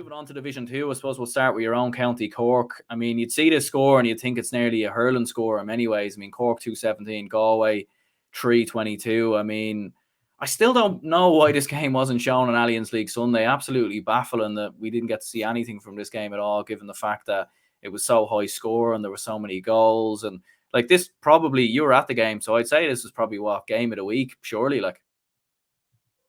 moving on to Division 2, I suppose we'll start with your own county, Cork. I mean, you'd see this score and you'd think it's nearly a hurling score in many ways. I mean, Cork 217, Galway 322. I mean, I still don't know why this game wasn't shown on Allianz League Sunday. Absolutely baffling that we didn't get to see anything from this game at all, given the fact that it was so high score and there were so many goals. And like this, probably you were at the game, so I'd say this was probably what game of the week, surely. Like,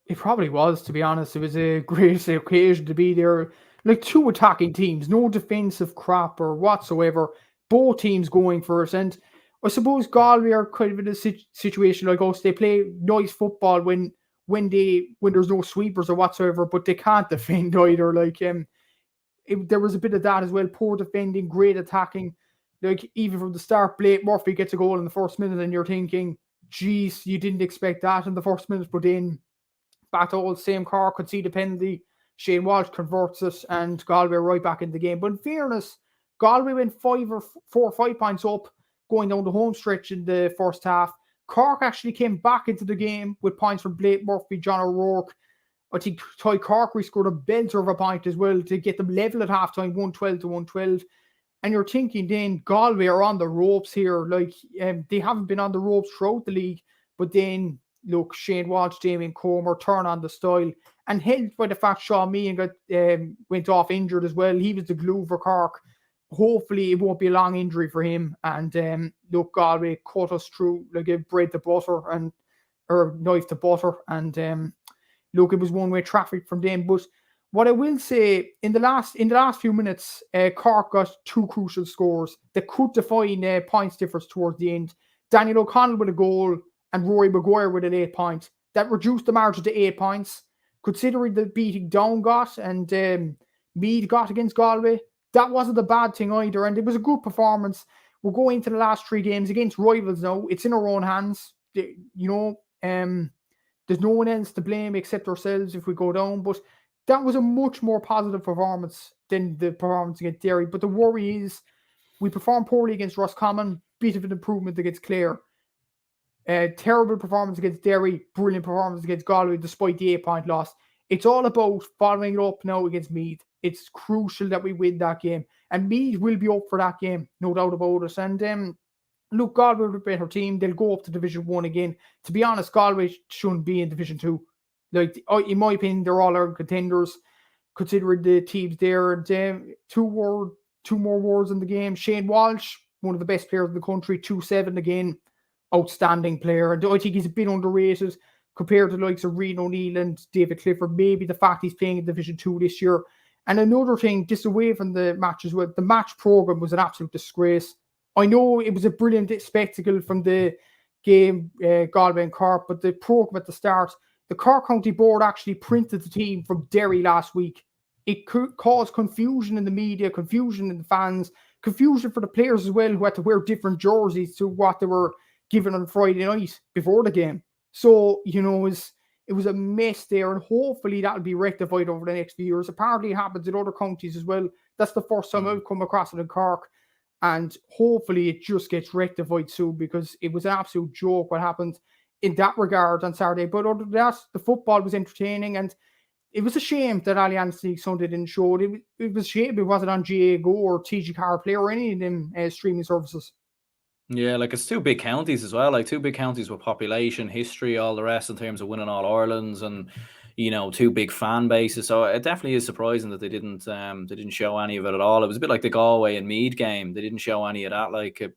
it probably was, to be honest. It was a great occasion to be there. Like two attacking teams, no defensive crap or whatsoever. Both teams going for it. And I suppose Galway are kind of in a situation like us. They play nice football when there's no sweepers or whatsoever, but they can't defend either. Like there was a bit of that as well. Poor defending, great attacking. Like even from the start, Blake Murphy gets a goal in the first minute, and you're thinking, geez, you didn't expect that in the first minute, but then back to all the same car, could see the penalty. Shane Walsh converts it, and Galway right back in the game. But in fairness, Galway went 4 or 5 points up going down the home stretch in the first half. Cork actually came back into the game with points from Blake Murphy, John O'Rourke. I think Ty Corkery scored a belter of a point as well to get them level at halftime, 112 to 112. And you're thinking then Galway are on the ropes here. Like they haven't been on the ropes throughout the league, but then look, Shane Walsh, Damien Comer turn on the style, and helped by the fact Sean Meehan went off injured as well. He was the glue for Cork. Hopefully it won't be a long injury for him. And look, Galway cut us through like a bread to butter or knife to butter. And look, it was one-way traffic from them. But what I will say, in the last few minutes, Cork got two crucial scores that could define points difference towards the end. Daniel O'Connell with a goal and Rory Maguire with an 8 points. That reduced the margin to 8 points. Considering the beating Down got and Meath got against Galway, that wasn't a bad thing either. And it was a good performance. We're going into the last 3 games against rivals now. It's in our own hands. There's no one else to blame except ourselves if we go down. But that was a much more positive performance than the performance against Derry. But the worry is we performed poorly against Roscommon, bit of an improvement against Clare. Terrible performance against Derry, brilliant performance against Galway despite the 8-point loss. It's all about following it up now against Meath. It's crucial that we win that game. And Meath will be up for that game, no doubt about it. And look, Galway are a better team. They'll go up to Division 1 again. To be honest, Galway shouldn't be in Division 2. Like, in my opinion, they're all our contenders, considering the teams there. And two more words in the game. Shane Walsh, one of the best players in the country, 2-7 again. Outstanding player. And I think he's a bit underrated compared to the likes of Rian O'Neill and David Clifford. Maybe the fact he's playing in Division 2 this year. And another thing, just away from the match as well, the match programme was an absolute disgrace. I know it was a brilliant spectacle from the game, Galway and Cork, but the programme at the start, the Cork County Board actually printed the team from Derry last week. It could cause confusion in the media, confusion in the fans, confusion for the players as well, who had to wear different jerseys to what they were given on Friday night before the game. So, it was a mess there, and hopefully that'll be rectified over the next few years. Apparently it happens in other counties as well. That's the first time I've come across it in Cork, and hopefully it just gets rectified soon, because it was an absolute joke what happened in that regard on Saturday. But other than that, the football was entertaining, and it was a shame that Allianz League Sunday didn't show it. It was a shame it wasn't on GAA Go or TG Car Play or any of them streaming services. Yeah, like it's 2 big counties as well, like 2 big counties with population, history, all the rest in terms of winning all Irelands, and 2 big fan bases. So it definitely is surprising that they didn't show any of it at all. It was a bit like the Galway and Meath game. They didn't show any of that. Like it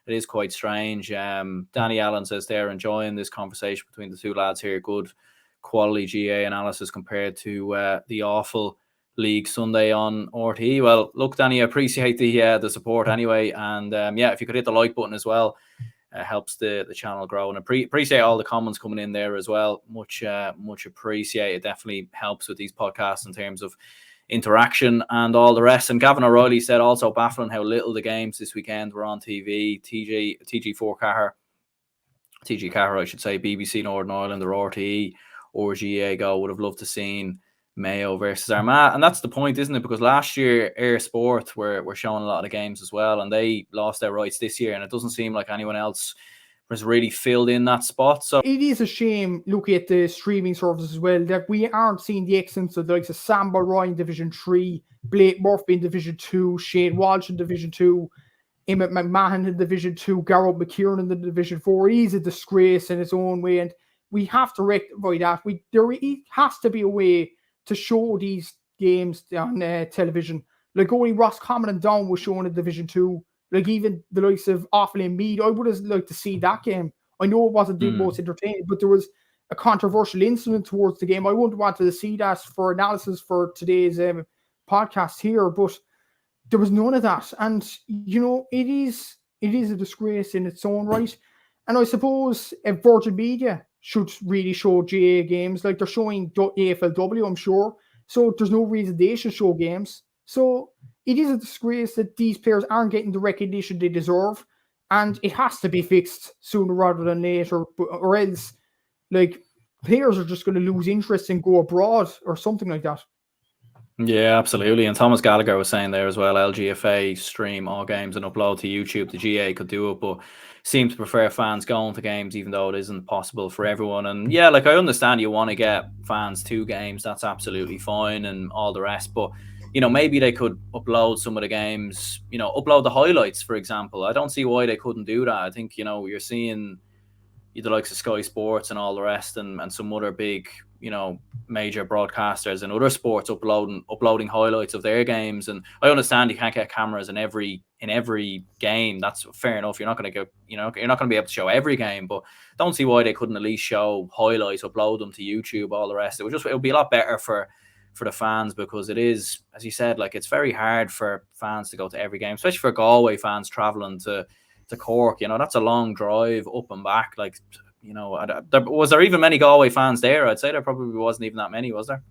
is quite strange. Danny Allen says they're enjoying this conversation between the 2 lads here. Good quality GA analysis compared to the awful League Sunday on RTE. Well, look, Danny, I appreciate the support anyway, and if you could hit the like button as well, helps the channel grow, and appreciate all the comments coming in there as well. Much appreciated. Definitely helps with these podcasts in terms of interaction and all the rest. And Gavin O'Reilly said also baffling how little the games this weekend were on TV. TG4 Cahir, I should say, BBC Northern Ireland or RTE or GAA Go would have loved to seen Mayo versus Armagh. And that's the point, isn't it? Because last year Air Sport were showing a lot of games as well, and they lost their rights this year, and it doesn't seem like anyone else has really filled in that spot. So it is a shame looking at the streaming services as well that we aren't seeing the excellence of the likes of Sam Ryan in Division 3, Blake Murphy in Division 2, Shane Walsh in Division 2, Emmett McMahon in Division 2, Garrett McKieran in the Division 4. He's a disgrace in its own way, and we have to rectify that. There has to be a way to show these games on television. Like only Roscommon and Down was shown in Division 2. Like even the likes of Offaly and Meath, I would have liked to see that game. I know it wasn't the most entertaining, but there was a controversial incident towards the game. I wouldn't want to see that for analysis for today's podcast here, but there was none of that. And, you know, it is a disgrace in its own right. And I suppose Virgin Media should really show GAA games. Like they're showing AFLW, I'm sure. So there's no reason they should show games. So it is a disgrace that these players aren't getting the recognition they deserve. And it has to be fixed sooner rather than later. Or else, like, players are just going to lose interest and go abroad or something like that. Yeah, absolutely. And Thomas Gallagher was saying there as well, LGFA stream all games and upload to YouTube. The GAA could do it, but seem to prefer fans going to games, even though it isn't possible for everyone. And yeah, like I understand you want to get fans to games. That's absolutely fine and all the rest. But, you know, maybe they could upload some of the games, you know, upload the highlights, for example. I don't see why they couldn't do that. I think, you know, you're seeing the likes of Sky Sports and all the rest and some other big, you know, major broadcasters and other sports uploading highlights of their games. And I understand you can't get cameras in every game. That's fair enough. You're not going to get, you know, you're not going to be able to show every game, but don't see why they couldn't at least show highlights, upload them to YouTube, all the rest. It would be a lot better for the fans, because it is, as you said, like it's very hard for fans to go to every game, especially for Galway fans traveling to Cork. You know, that's a long drive up and back. Like, you know, was there even many Galway fans there? I'd say there probably wasn't even that many, was there?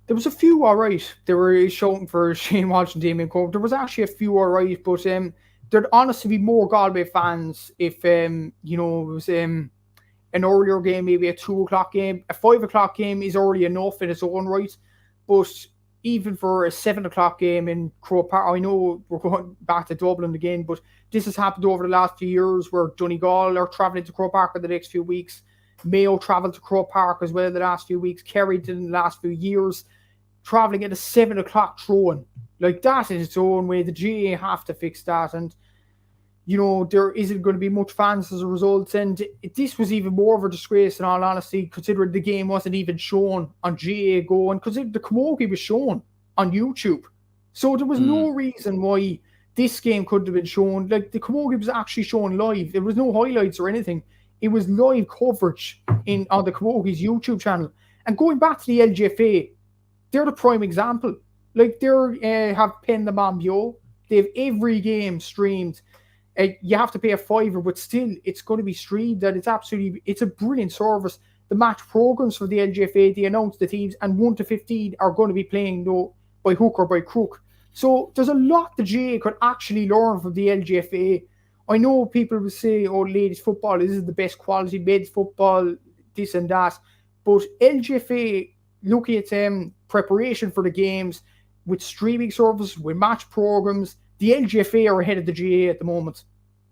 There was a few, all right. They were shouting for Shane Walsh and Damien Cope. There was actually a few, all right, but there'd honestly be more Galway fans if, you know, it was an earlier game, maybe a 2 o'clock game. A 5 o'clock game is already enough in its own right, but even for a 7 o'clock game in Croke Park, I know we're going back to Dublin again, but this has happened over the last few years where Donegal are travelling to Croke Park in the next few weeks. Mayo travelled to Croke Park as well the last few weeks. Kerry did in the last few years. Travelling at a 7 o'clock throw-in. Like, that in its own way. The GAA have to fix that. And, you know, there isn't going to be much fans as a result. And this was even more of a disgrace, in all honesty, considering the game wasn't even shown on GAA Go. And because the Camogie was shown on YouTube. So there was no reason why this game couldn't have been shown. Like, the Camogie was actually shown live. There was no highlights or anything. It was live coverage on the Camogie's YouTube channel. And going back to the LGFA, they're the prime example. Like, they have Pen the Mambio. They have every game streamed. You have to pay a $5, but still, it's going to be streamed. And it's a brilliant service. The match programs for the LGFA, they announce the teams, and 1 to 15 are going to be playing by hook or by crook. So there's a lot the GAA could actually learn from the LGFA. I know people will say, oh, ladies football, this is the best quality, men's football, this and that. But LGFA, looking at preparation for the games, with streaming services, with match programs, the LGFA are ahead of the GAA at the moment.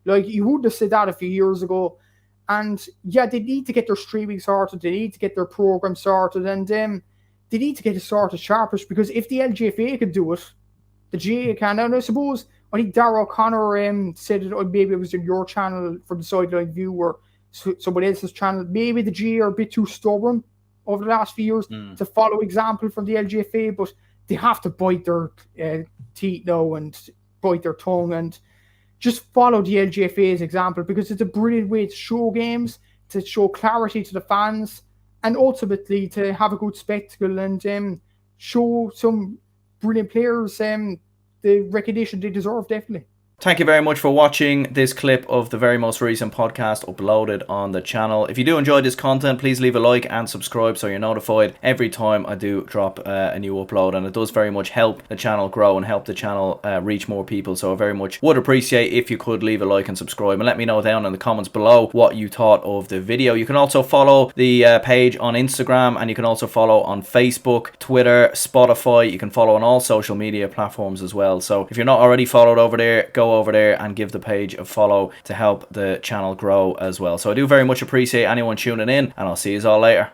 Like, you wouldn't have said that a few years ago. And yeah, they need to get their streaming sorted, they need to get their program sorted, and they need to get it sorted sharpish, because if the LGFA can do it, the GAA can. And I suppose, I think Darragh O'Connor said it, or maybe it was in your channel for the Sideline View or someone else's channel, maybe the GAA are a bit too stubborn over the last few years to follow example from the LGFA, but they have to bite their teeth now and bite their tongue and just follow the LGFA's example, because it's a brilliant way to show games, to show clarity to the fans, and ultimately to have a good spectacle and show some brilliant players the recognition they deserve, definitely. Thank you very much for watching this clip of the very most recent podcast uploaded on the channel. If you do enjoy this content, please leave a like and subscribe so you're notified every time I do drop a new upload, and it does very much help the channel grow and help the channel reach more people. So I very much would appreciate if you could leave a like and subscribe, and let me know down in the comments below what you thought of the video. You can also follow the page on Instagram, and you can also follow on Facebook, Twitter, Spotify. You can follow on all social media platforms as well. So if you're not already followed over there, go go over there and give the page a follow to help the channel grow as well. So I do very much appreciate anyone tuning in, and I'll see you all later.